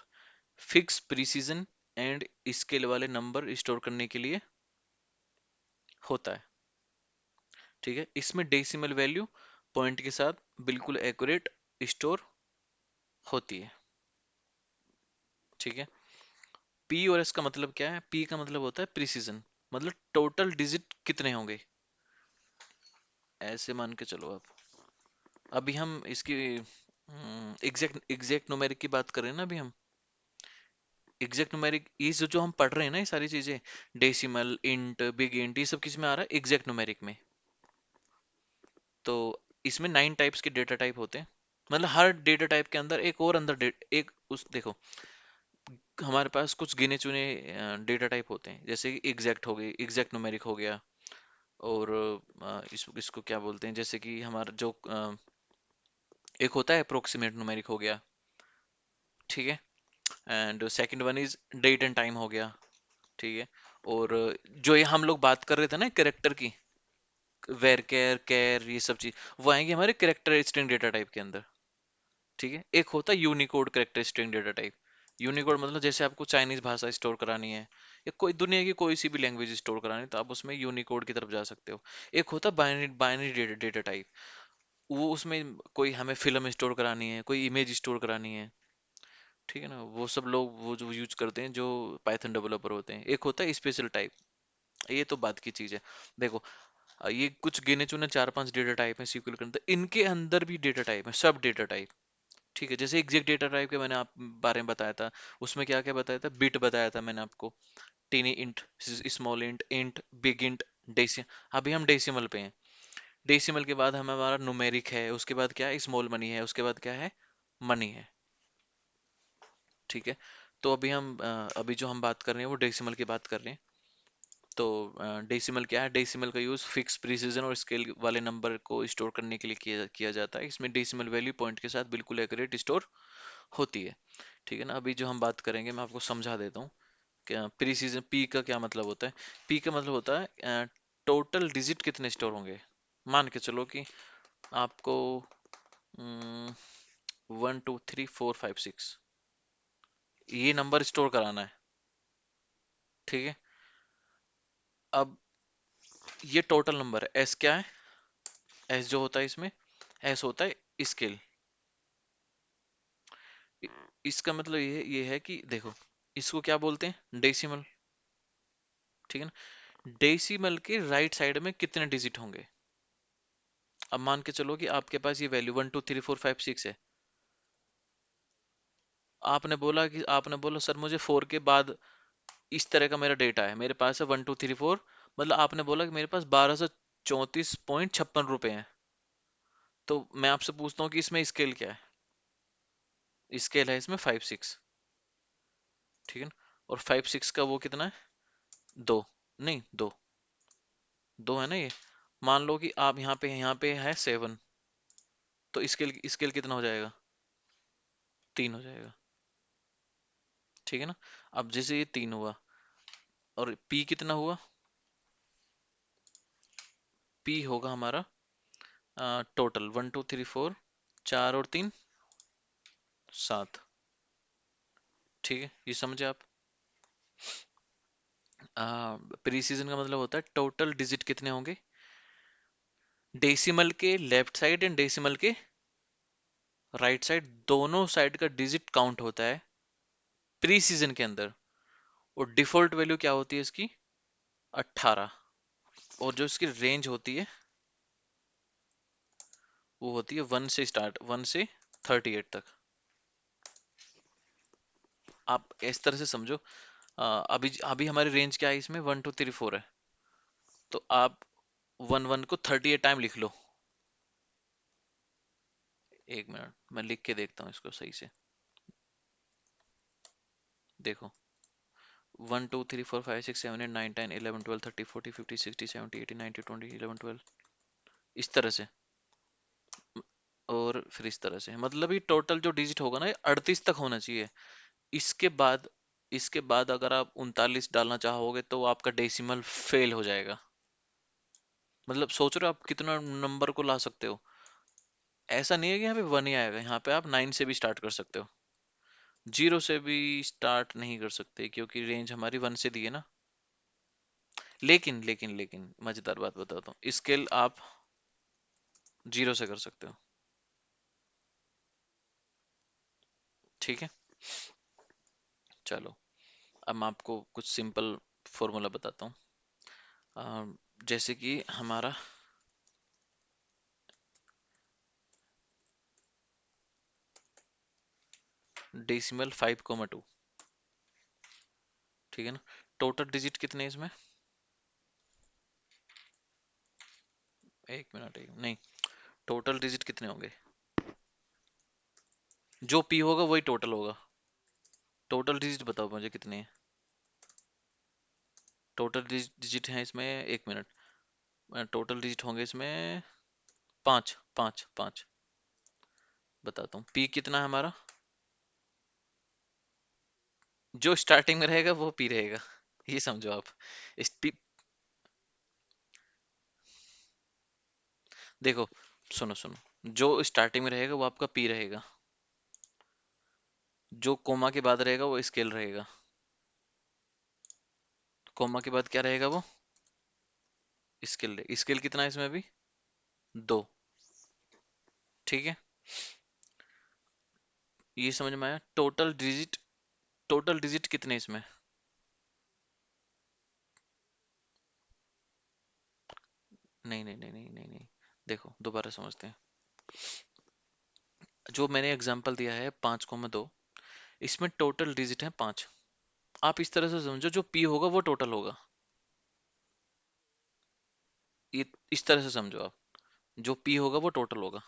fix precision and scale वाले नंबर स्टोर करने के लिए होता है। ठीक है, इसमें डेसिमल वैल्यू पॉइंट के साथ बिल्कुल एक्यूरेट स्टोर होती है। ठीक है, पी और एस का मतलब क्या है? पी का मतलब होता है प्रीसीजन, मतलब टोटल डिजिट कितने होंगे। ऐसे मान के चलो आप, अभी हम इसकी एग्जैक्ट एग्जैक्ट न्यूमेरिक की बात कर रहे हैं ना अभी हम। एग्जैक्ट न्यूमेरिक ये जो हम पढ़ रहे हैं ना, ये सारी चीजें, डेसिमल, इंट, बिग इंट, ये सब किस में आ रहा है? एग्जैक्ट न्यूमेरिक में। तो इसमें 9 टाइप्स के डेटा टाइप होते हैं। मतलब हर डेटा टाइप के अंदर एक और अंदर एक उस देखो, हमारे पास कुछ गिने चुने डेटा टाइप होते हैं, जैसे कि एग्जैक्ट हो गई, एग्जैक्ट न्यूमेरिक हो गया। और इसको क्या बोलते हैं, जैसे कि हमारा जो एक होता है अप्रोक्सीमेट न्यूमेरिक हो गया। ठीक है, and second one is date and time हो गया। ठीक है, और जो ये हम लोग बात कर रहे थे ना कैरेक्टर की, वेर केयर केयर ये सब चीज, वो आएंगे हमारे कैरेक्टर स्ट्रिंग डेटा टाइप के अंदर। ठीक है, एक होता है Unicode character string data type. Unicode मतलब जैसे आपको चाइनीज भाषा स्टोर करानी है, या कोई दुनिया की कोई सी भी लैंग्वेज स्टोर करानी है, तो आप उसमें यूनिकोड की तरफ जा सकते हो। एक होता है बाइनरी बाइनरी डेटा टाइप, वो उसमें कोई हमें फिल्म स्टोर करानी है, कोई इमेज स्टोर करानी है। ठीक है ना, वो सब लोग वो जो यूज करते हैं जो पाइथन डेवलपर होते हैं। एक होता है स्पेशल टाइप, ये तो बात की चीज है। देखो, ये कुछ गिने चुने 4-5 डेटा टाइप है SQL के अंदर, इनके अंदर भी डेटा टाइप है, सब डेटा टाइप। ठीक है, जैसे एग्जैक्ट डेटा टाइप के मैंने आप बारे में बताया था, उसमें क्या क्या बताया था? बिट बताया था मैंने आपको, tiny int, small int, int, big int, decimal. अभी हम डेसिमल पे हैं। डेसिमल के बाद हमें हमारा न्यूमेरिक है, उसके बाद क्या है? स्मॉल मनी है, उसके बाद क्या है? मनी है। ठीक है, तो अभी जो हम बात कर रहे हैं वो डेसिमल की बात कर रहे हैं। तो डेसिमल क्या है? डेसिमल का यूज फिक्स प्रीसिजन और स्केल वाले नंबर को स्टोर करने के लिए किया किया जाता है। इसमें डेसिमल वैल्यू पॉइंट के साथ बिल्कुल एक्यूरेट स्टोर होती है। ठीक है ना, अभी जो हम बात करेंगे मैं आपको समझा देता हूँ। क्या प्रीसीजन, पी का क्या मतलब होता है? पी का मतलब होता है टोटल डिजिट कितने स्टोर होंगे। मान के चलो कि आपको 1 2 3 4 5 6 ये नंबर स्टोर कराना है। ठीक है, अब ये टोटल नंबर है, एस क्या है? एस जो होता है इसमें, एस होता है स्केल। इसका मतलब ये है कि देखो, इसको क्या बोलते हैं, डेसिमल। ठीक है ना, डेसिमल के राइट साइड में कितने डिजिट होंगे। अब मान के चलो कि आपके पास ये वैल्यू 1 2 3 4 5 6 है। आपने बोला सर मुझे 4 के बाद इस तरह का मेरा डेटा है, मेरे पास है 1 2 3 4, मतलब आपने बोला कि मेरे पास 1234.56 रुपए हैं। तो मैं आपसे पूछता हूँ कि इसमें स्केल क्या है। स्केल है इसमें 5 6। ठीक है ना, और 5 6 का वो कितना है, दो, नहीं दो, दो है ना ये। मान लो कि आप यहाँ पे है 7, तो स्केल स्केल कितना हो जाएगा, 3 हो जाएगा। ठीक है ना, अब जैसे ये 3 हुआ, और पी कितना हुआ, पी होगा हमारा टोटल 1 2 3 4, 4 और 3 7। ठीक है, ये समझे आप। प्रीसीजन का मतलब होता है टोटल डिजिट कितने होंगे, डेसिमल के लेफ्ट साइड एंड डेसिमल के राइट साइड, दोनों साइड का डिजिट काउंट होता है प्रीसीजन के अंदर। और डिफॉल्ट वैल्यू क्या होती है इसकी, 18। और जो इसकी रेंज होती है वो होती है 1 से स्टार्ट, 1 से 38 तक। आप इस तरह से समझो, अभी अभी हमारी रेंज क्या है इसमें, 1 2 3 4 है। तो आप 1 1 को 38 टाइम लिख लो। एक मिनट मैं लिख के देखता हूँ इसको सही से। देखो, 1 2 3 4 5 6 7 8 9 10 11 12 13 14 15 16 17 18 19 20 इस तरह से। और फिर इस तरह से, मतलब ये टोटल जो डिजिट होगा ना, ये 38 तक होना चाहिए। इसके बाद इसके बाद अगर आप 39 डालना चाहोगे तो आपका डेसिमल फेल हो जाएगा। मतलब सोच रहे हो आप कितना नंबर को ला सकते हो। ऐसा नहीं है कि यहाँ पे 1 ही आएगा, यहाँ पे आप 9 से भी स्टार्ट कर सकते हो। 0 से भी स्टार्ट नहीं कर सकते क्योंकि रेंज हमारी 1 से दी है ना। लेकिन मजेदार बात बताता हूँ, स्केल आप 0 से कर सकते हो। ठीक है, चलो अब मैं आपको कुछ सिंपल फॉर्मूला बताता हूँ। जैसे कि हमारा डेसिमल 5,2। ठीक है ना, टोटल डिजिट कितने हैं इसमें, एक मिनट, एक नहीं, टोटल डिजिट कितने होंगे, जो पी होगा वही टोटल होगा। टोटल डिजिट बताओ मुझे कितने हैं। टोटल डिजिट है इसमें, एक मिनट, टोटल डिजिट होंगे इसमें 5 5 5। बताता हूँ, पी कितना है हमारा, जो स्टार्टिंग में रहेगा वो पी रहेगा। ये समझो आप। इस पी, देखो, सुनो सुनो, जो स्टार्टिंग में रहेगा वो आपका पी रहेगा, जो कोमा के बाद रहेगा वो स्केल रहेगा। कोमा के बाद क्या रहेगा, वो स्केल। स्केल कितना है इसमें अभी, 2। ठीक है, ये समझ में आया। टोटल डिजिट कितने इसमें, नहीं नहीं नहीं नहीं नहीं नहीं, देखो दोबारा समझते हैं। जो मैंने एग्जांपल दिया है 5,2, इसमें टोटल डिजिट है 5। आप इस तरह से समझो, जो पी होगा वो टोटल होगा। ये इस तरह से समझो आप, जो पी होगा वो टोटल होगा।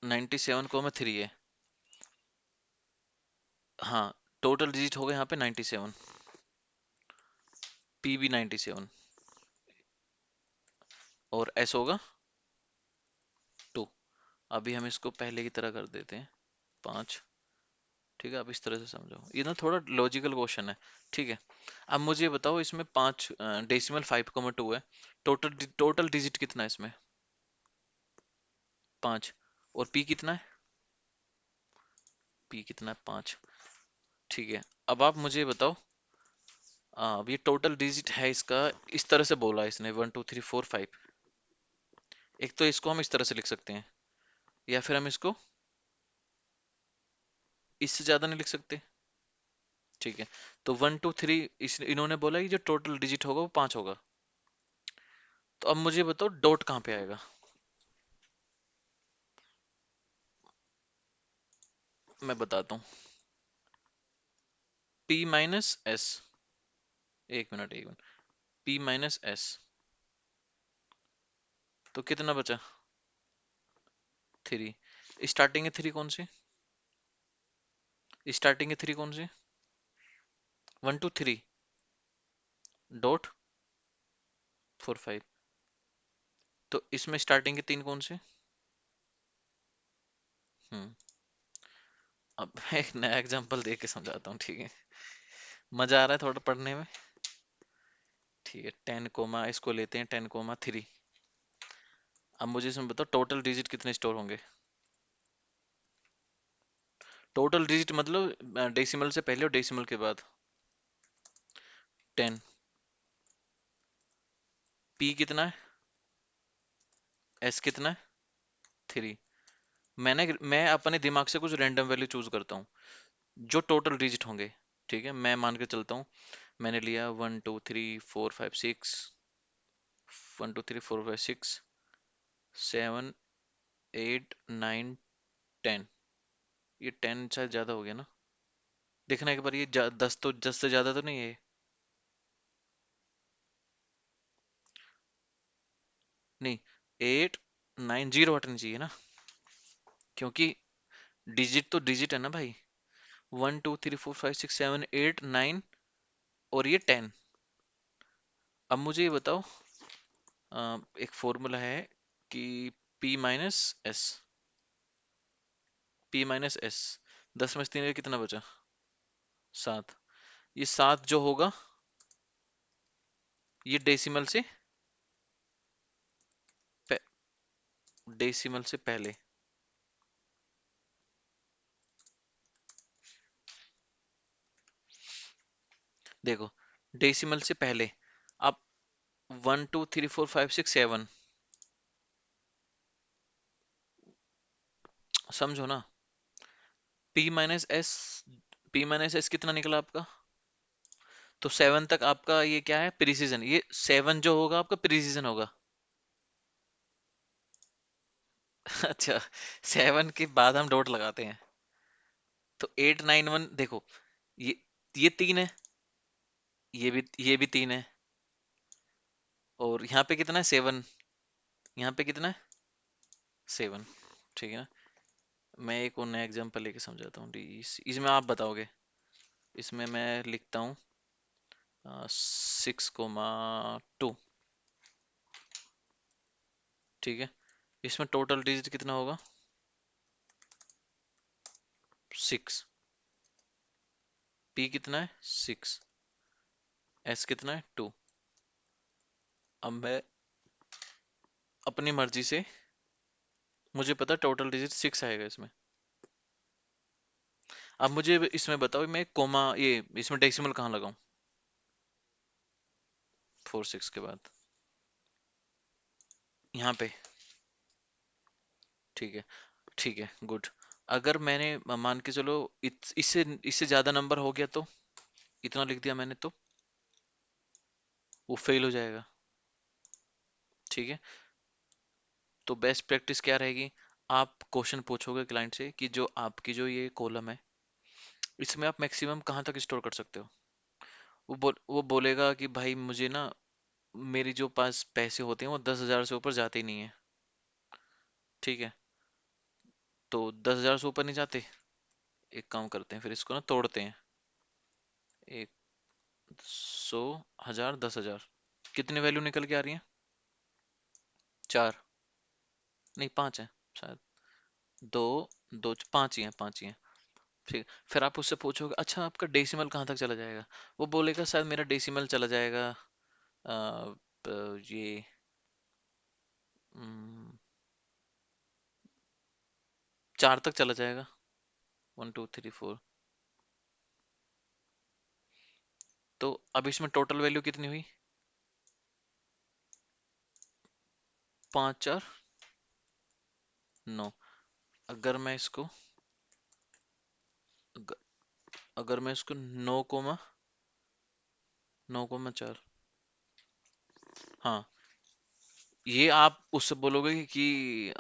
97,3 है। हाँ, टोटल डिजिट होगा यहाँ पे 97, पी भी 97, और एस होगा 2। अभी हम इसको पहले की तरह कर देते हैं, 5। ठीक है, अब इस तरह से समझो, ये ना थोड़ा लॉजिकल क्वेश्चन है। ठीक है, अब मुझे ये बताओ, इसमें 5 डेसिमल 5,2 है, टोटल डिजिट कितना है इसमें, 5। और पी कितना है, पी कितना है, 5। ठीक है, अब आप मुझे बताओ, अब ये टोटल डिजिट है इसका, इस तरह से बोला इसने 1 2 3 4 5। एक तो इसको हम इस तरह से लिख सकते हैं, या फिर हम इसको इससे ज्यादा नहीं लिख सकते। ठीक है, तो 1 2 3 इस इन्होंने बोला कि जो टोटल डिजिट होगा वो 5 होगा। तो अब मुझे बताओ डॉट कहाँ पे आएगा। मैं बताता हूँ। P-S, एक मिनट, P-S, तो कितना बचा? 3। स्टार्टिंग है 3 कौन सी? स्टार्टिंग है 3 कौन सी? 1 2 3 डॉट 4 5। तो इसमें स्टार्टिंग के 3 कौन से? हम्म। अब मैं एक नया एग्जांपल दे के समझाता हूँ, ठीक है? मजा आ रहा है थोड़ा पढ़ने में। ठीक है, 10 कोमा इसको लेते हैं, 10 कोमा 3। अब मुझे इसमें बताओ टोटल डिजिट कितने स्टोर होंगे। टोटल डिजिट मतलब डेसिमल से पहले और डेसिमल के बाद। 10। पी कितना है? एस कितना है? 3। मैं अपने दिमाग से कुछ रैंडम वैल्यू चूज करता हूँ जो टोटल डिजिट होंगे। ठीक है, मैं मान के चलता हूँ, मैंने लिया 1 2 3 4 5 6, 1 2 3 4 5 6 7 8 9 10। ये 10 शायद ज्यादा हो गया ना। देखना एक बार, ये 10 तो 10 से ज्यादा तो नहीं है ये? नहीं, 8 9 0 हटनी चाहिए ना, क्योंकि डिजिट तो डिजिट है ना भाई। 1 2 3 4 5 6 7 8 9 और ये 10। अब मुझे ये बताओ, एक फॉर्मूला है कि P-S, P-S, 10 में से 3 कितना बचा? 7। ये 7 जो होगा, ये डेसिमल से पहले। देखो, डेसिमल से पहले। अब 1 2 3 4 5 6 7, समझो ना। P-S, P-S कितना निकला आपका? तो 7 तक आपका ये क्या है? प्रीसीजन। ये 7 जो होगा आपका प्रीसीजन होगा। अच्छा, 7 के बाद हम डॉट लगाते हैं। तो 8 9 1 देखो, ये 3 है, ये भी 3 है, और यहाँ पे कितना है? 7। यहाँ पे कितना है? 7। ठीक है ना? मैं एक और नया एग्जांपल लेके समझाता हूँ। इसमें आप बताओगे। इसमें मैं लिखता हूँ 6 कोमा 2। ठीक है, इसमें टोटल डिजिट कितना होगा? 6। पी कितना है? 6। एस कितना है? 2। अब मैं अपनी मर्जी से, मुझे पता टोटल डिजिट 6 आएगा इसमें। अब मुझे इसमें बताओ, मैं कोमा ये इसमें डेसिमल कहाँ लगाऊं? 4 6 के बाद यहाँ पे। ठीक है, ठीक है, गुड। अगर मैंने मान के चलो इससे इससे ज्यादा नंबर हो गया तो, इतना लिख दिया मैंने तो वो फेल हो जाएगा। ठीक है, तो बेस्ट प्रैक्टिस क्या रहेगी? आप क्वेश्चन पूछोगे क्लाइंट से कि जो आपकी जो ये कॉलम है, इसमें आप मैक्सिमम कहाँ तक स्टोर कर सकते हो। वो बोलेगा कि भाई मुझे ना, मेरी जो पास पैसे होते हैं वो 10,000 से ऊपर जाते ही नहीं है। ठीक है, तो 10,000 से ऊपर नहीं जाते। एक काम करते हैं, फिर इसको ना तोड़ते हैं। एक, 100, 1000, 10,000, कितनी वैल्यू निकल के आ रही है? 4, नहीं 5 है शायद। दो, दो 5 ही है, 5 ही है। ठीक। फिर आप उससे पूछोगे अच्छा आपका डेसिमल कहाँ तक चला जाएगा? वो बोलेगा शायद मेरा डेसिमल चला जाएगा ये 4 तक चला जाएगा। 1 2 3 4। तो अब इसमें टोटल वैल्यू कितनी हुई? 5 4 9। अगर मैं इसको अग- अगर मैं इसको 9,4। हाँ, ये आप उससे बोलोगे कि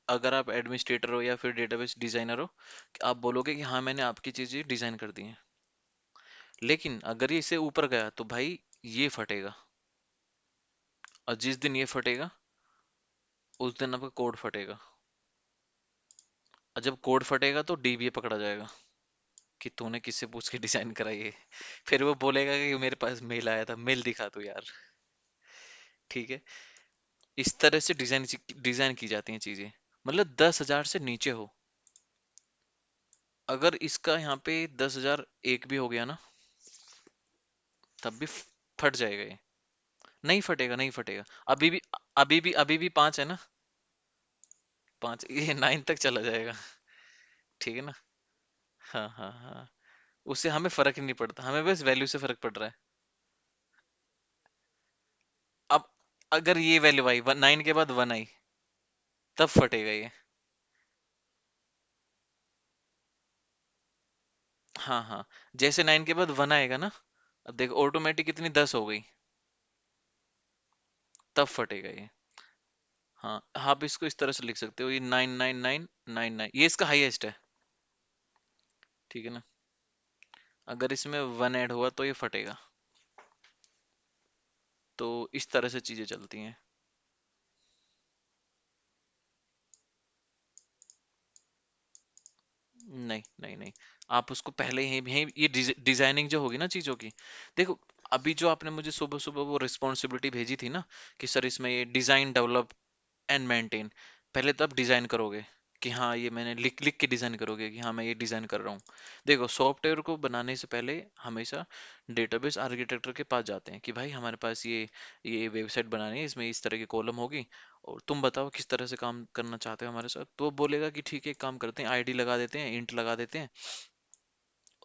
अगर आप एडमिनिस्ट्रेटर हो या फिर डेटाबेस डिजाइनर हो, कि आप बोलोगे कि हाँ मैंने आपकी चीजें डिजाइन कर दी हैं। लेकिन अगर ये इससे ऊपर गया तो भाई ये फटेगा, और जिस दिन ये फटेगा उस दिन आपका कोड फटेगा। और जब कोड फटेगा तो डीबीए पकड़ा जाएगा कि तूने किससे पूछ के डिजाइन कराई है। फिर वो बोलेगा कि मेरे पास मेल आया था, मेल दिखा तू यार। ठीक है, इस तरह से डिजाइन डिजाइन की जाती हैं चीजें। मतलब 10,000 से नीचे हो। अगर इसका यहाँ पे 10,001 भी हो गया ना, तब भी फट जाएगा ये। नहीं फटेगा, नहीं फटेगा। अभी भी 5 है ना। 5 ये 9 तक चला जाएगा। ठीक है ना। हाँ हाँ हाँ। उससे हमें फर्क ही नहीं पड़ता, हमें बस वैल्यू से फर्क पड़ रहा है। अब अगर ये वैल्यू आई 9 के बाद 1 आई, तब फटेगा ये। हाँ हाँ। जैसे 9 के बाद 1 आएगा ना, अब देखो ऑटोमेटिक कितनी 10 हो गई, तब फटेगा ये। हाँ, आप इसको इस तरह से लिख सकते हो, ये 99999, ये इसका हाईएस्ट है। ठीक है ना। अगर इसमें 1 ऐड हुआ तो ये फटेगा। तो इस तरह से चीजें चलती हैं। नहीं नहीं नहीं, आप उसको पहले ही ये डिजाइनिंग जो होगी ना चीजों की। देखो, अभी जो आपने मुझे सुबह सुबह वो रिस्पॉन्सिबिलिटी भेजी थी ना, कि सर इसमें ये डिजाइन डेवलप एंड मेंटेन, पहले तो आप डिजाइन करोगे कि हाँ ये मैंने लिख लिख के डिजाइन करोगे कि हाँ मैं ये डिजाइन कर रहा हूँ। देखो, सॉफ्टवेयर को बनाने से पहले हमेशा डेटाबेस आर्किटेक्टर के पास जाते हैं कि भाई हमारे पास ये वेबसाइट बनानी है, इसमें इस तरह की कॉलम होगी, और तुम बताओ किस तरह से काम करना चाहते हो हमारे साथ। तो वो बोलेगा कि ठीक है, एक काम करते हैं, आईडी लगा देते हैं, इंट लगा देते हैं,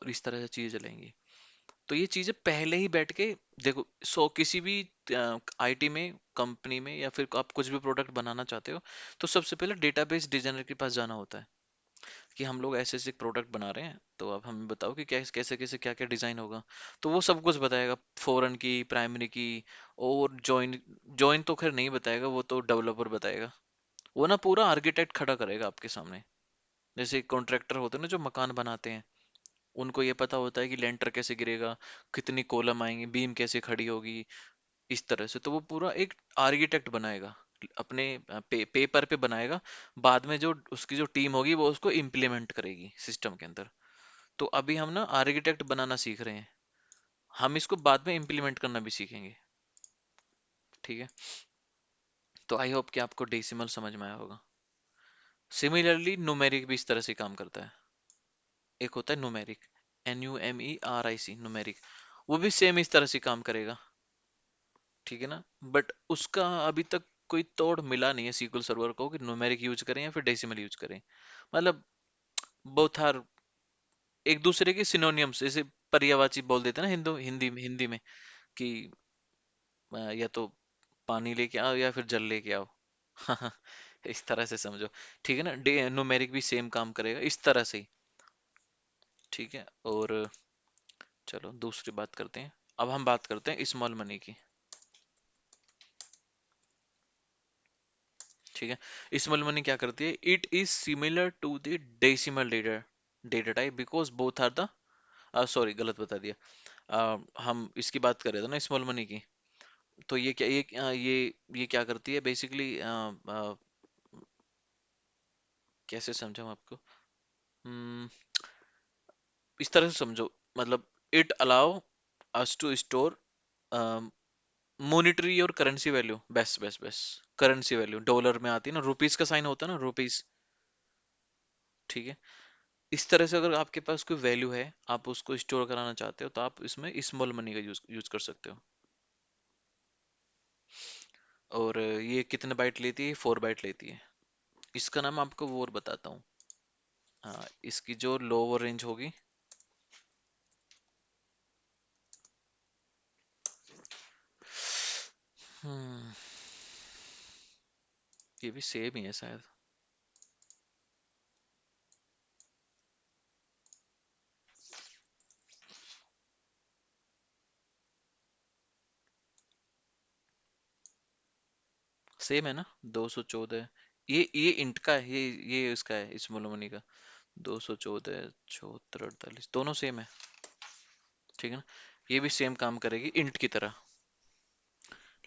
और इस तरह से चीजें चलेंगी। तो ये चीजें पहले ही बैठ के, देखो किसी भी आईटी में, कंपनी में, या फिर आप कुछ भी प्रोडक्ट बनाना चाहते हो, तो सबसे पहले डेटाबेस डिजाइनर के पास जाना होता है कि हम लोग ऐसे ऐसे प्रोडक्ट बना रहे हैं, तो आप हमें बताओ कि कैसे कैसे कैसे क्या क्या डिजाइन होगा। तो वो सब कुछ बताएगा, फॉरेन की, प्राइमरी की, और जॉइन जॉइन तो खैर नहीं बताएगा, वो तो डेवलपर बताएगा। वो ना पूरा आर्किटेक्ट खड़ा करेगा आपके सामने। जैसे कॉन्ट्रैक्टर होते हैं ना जो मकान बनाते हैं, उनको ये पता होता है कि लेंटर कैसे गिरेगा, कितनी कॉलम आएंगी, बीम कैसे खड़ी होगी, इस तरह से। तो वो पूरा एक आर्किटेक्ट बनाएगा, अपने पेपर पे बनाएगा। बाद में जो उसकी जो टीम होगी वो उसको इम्प्लीमेंट करेगी सिस्टम के अंदर। तो अभी हम ना आर्किटेक्ट बनाना सीख रहे हैं, हम इसको बाद में इम्प्लीमेंट करना भी सीखेंगे। ठीक है। तो आई होप कि आपको डेसिमल समझ में आया होगा। सिमिलरली न्यूमेरिक भी इस तरह से काम करता है। एक होता है न्यूमेरिक, NUMERIC, न्यूमेरिक। वो भी सेम इस तरह से काम करेगा। ठीक है ना। बट उसका अभी तक कोई तोड़ मिला नहीं है SQL सर्वर को कि न्यूमेरिक यूज करें या फिर डेसिमल यूज करें। मतलब बोथ आर एक दूसरे के सिनोनियम्स, जैसे पर्यायवाची बोल देते हैं ना हिंदी में कि या तो पानी लेके आओ या फिर जल लेके आओ। इस तरह से समझो। ठीक है ना। न्यूमेरिक भी सेम काम करेगा इस तरह से ही। ठीक है। और चलो दूसरी बात करते हैं। अब हम बात करते हैं स्मॉल मनी की। ठीक है। स्मॉल मनी क्या करती है? It is similar to the decimal data data type because both are the, sorry गलत बता दिया। हम इसकी बात कर रहे थे ना स्मॉल मनी की। तो ये क्या, ये क्या करती है बेसिकली, कैसे समझाऊं आपको। हम्म, इस तरह से समझो, मतलब it allow us to store monetary और करेंसी वैल्यू। बस बस बस, करेंसी वैल्यू डॉलर में आती है ना, रुपीस का साइन होता है ना, रुपीस। ठीक है। इस तरह से अगर आपके पास कोई वैल्यू है, आप उसको स्टोर कराना चाहते हो, तो आप इसमें स्मॉल मनी का यूज यूज कर सकते हो। और ये कितने बाइट लेती है? 4 बाइट लेती है। इसका नाम आपको वो और बताता हूँ। इसकी जो लोअर रेंज होगी, हम्म ये भी सेम ही है शायद। सेम है ना, 214। ये इंट का है, ये इसका है, स्मॉल मनी का। 214, 74, 48 दोनों सेम है। ठीक है ना, ये भी सेम काम करेगी इंट की तरह।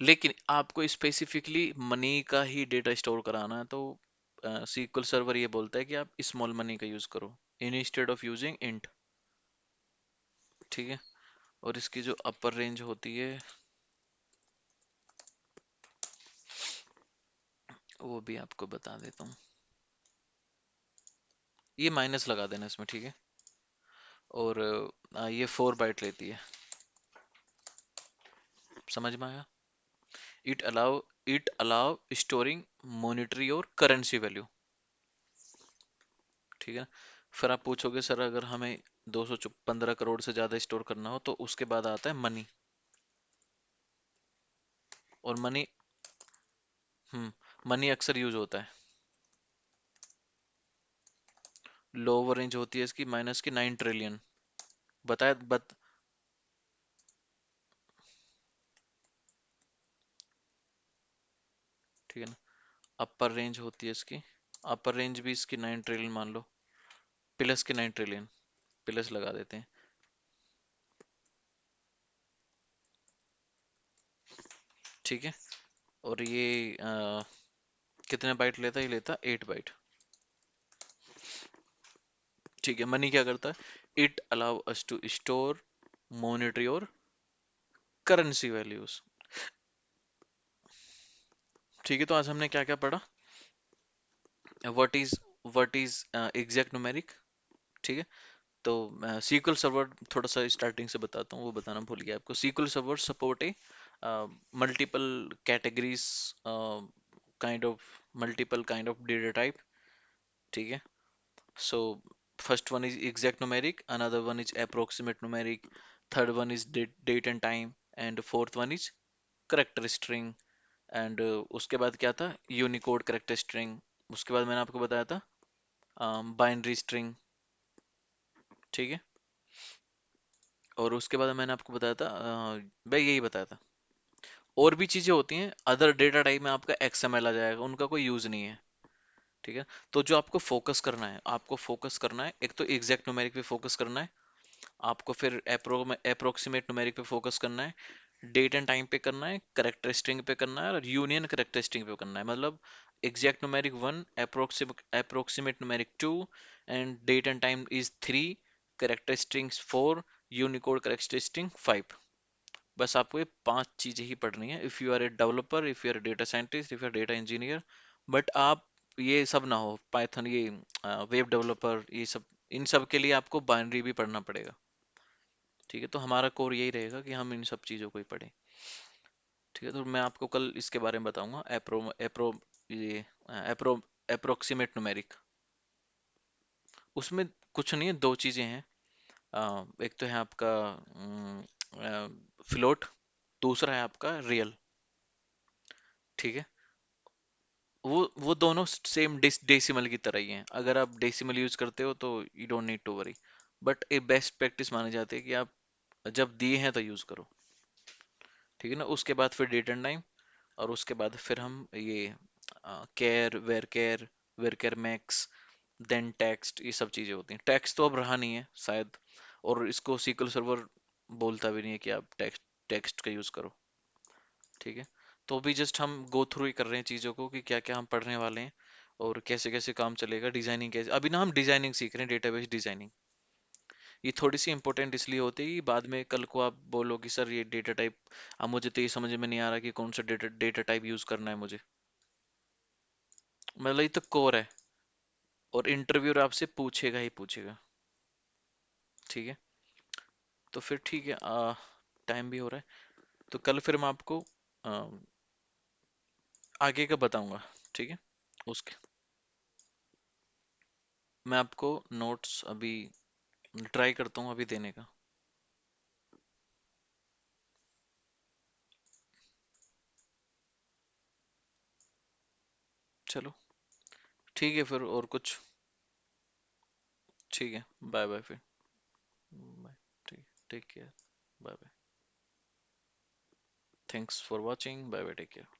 लेकिन आपको स्पेसिफिकली मनी का ही डेटा स्टोर कराना है, तो सीक्वल सर्वर ये बोलता है कि आप स्मॉल मनी का यूज करो इंस्टेड ऑफ यूजिंग इंट। ठीक है, और इसकी जो अपर रेंज होती है वो भी आपको बता देता हूँ। ये माइनस लगा देना इसमें, ठीक है। और ये 4 बाइट लेती है। समझ में आया? It allow it allow storing monetary और करेंसी वैल्यू। ठीक है। फिर आप पूछोगे सर अगर हमें 215 करोड़ से ज्यादा स्टोर करना हो, तो उसके बाद आता है मनी। और मनी, मनी अक्सर यूज होता है। लोअर रेंज होती है इसकी माइनस की 9 ट्रिलियन। बताया ठीक है ना। अपर रेंज होती है इसकी, अपर रेंज भी इसकी 9 ट्रिलियन मान लो, प्लस की 9 ट्रिलियन, प्लस लगा देते हैं। ठीक है। और ये कितने बाइट लेता है? ये लेता 8 बाइट। ठीक है, मनी क्या करता है? It allow us to store monetary और करेंसी वैल्यूज। ठीक है, तो आज हमने क्या क्या पढ़ा? What is exact numeric. ठीक है। तो सीक्वल सर्वर थोड़ा सा स्टार्टिंग से बताता हूँ, वो बताना भूल गया आपको। SQL server support A multiple categories, multiple kind of data type. ठीक है। So first one is exact numeric, another one is approximate numeric, third one is date and time, and fourth one is character string। and उसके बाद क्या था? Unicode character string। उसके बाद मैंने आपको बताया था बाइनरी स्ट्रिंग। ठीक है। और उसके बाद मैंने आपको बताया था भाई यही बताया था। और भी चीजें होती हैं अदर डेटा टाइप में, आपका XML आ जाएगा, उनका कोई यूज नहीं है। ठीक है। तो जो आपको फोकस करना है, आपको फोकस करना है एक तो एग्जैक्ट न्यूमेरिक पे फोकस करना है, आपको फिर अप्रोक्सीमेट न्यूमेरिक पे फोकस करना है, डेट एंड टाइम पे करना है, करेक्टर स्ट्रिंग पे करना है, और यूनियन करेक्टर स्ट्रिंग पे करना है। मतलब exact numeric 1, approximate numeric 2, and date and time is 3, character strings 4, Unicode character string 5। बस आपको ये 5 चीजें ही पढ़नी है। If you are a developer, if you are data scientist, if you are data engineer. But आप ये सब ना हो, पाइथन, ये वेब डेवलपर, ये सब, इन सब के लिए आपको बाइनरी भी पढ़ना पड़ेगा। ठीक है, तो हमारा कोर यही रहेगा कि हम इन सब चीज़ों को ही पढ़ें। ठीक है, तो मैं आपको कल इसके बारे में बताऊंगा, एप्रो एप्रो ये एप्रो अप्रोक्सीमेट न्यूमेरिक। उसमें कुछ नहीं है, 2 चीज़ें हैं। एक तो है आपका फ्लोट, दूसरा है आपका रियल। ठीक है। वो दोनों सेम डेसिमल की तरह ही हैं। अगर आप डेसिमल यूज करते हो तो you don't need to worry. But एक बेस्ट प्रैक्टिस मानी जाती है कि आप जब दिए हैं तो यूज करो। ठीक है ना। उसके बाद फिर डेट एंड टाइम, और उसके बाद फिर हम ये char, varchar max, then text, ये सब चीजें होती हैं। टेक्स्ट तो अब रहा नहीं है शायद, और इसको सीक्वल सर्वर बोलता भी नहीं है कि आप टेक्स्ट टेक्स्ट का यूज करो। ठीक है। तो अभी जस्ट हम गो थ्रू ही कर रहे हैं चीजों को कि क्या क्या हम पढ़ने वाले हैं और कैसे कैसे काम चलेगा, डिजाइनिंग कैसे। अभी ना हम डिजाइनिंग सीख रहे हैं, डेटाबेस डिजाइनिंग। ये थोड़ी सी इंपॉर्टेंट इसलिए होती है कि बाद में कल को आप बोलो कि सर ये डेटा टाइप, अब मुझे तो ये समझ में नहीं आ रहा कि कौन सा डेटा डेटा टाइप यूज करना है मुझे। मतलब ये तो कोर है, और इंटरव्यूअर आपसे पूछेगा ही पूछेगा। ठीक है। तो फिर ठीक है, टाइम भी हो रहा है, तो कल फिर मैं आपको आ, आगे का बताऊंगा। ठीक है। उसके मैं आपको नोट्स अभी ट्राई करता हूँ अभी देने का। चलो ठीक है फिर, और कुछ? ठीक है, बाय बाय फिर। बाय। ठीक, take care. Bye bye. Thanks for watching, bye bye, take care.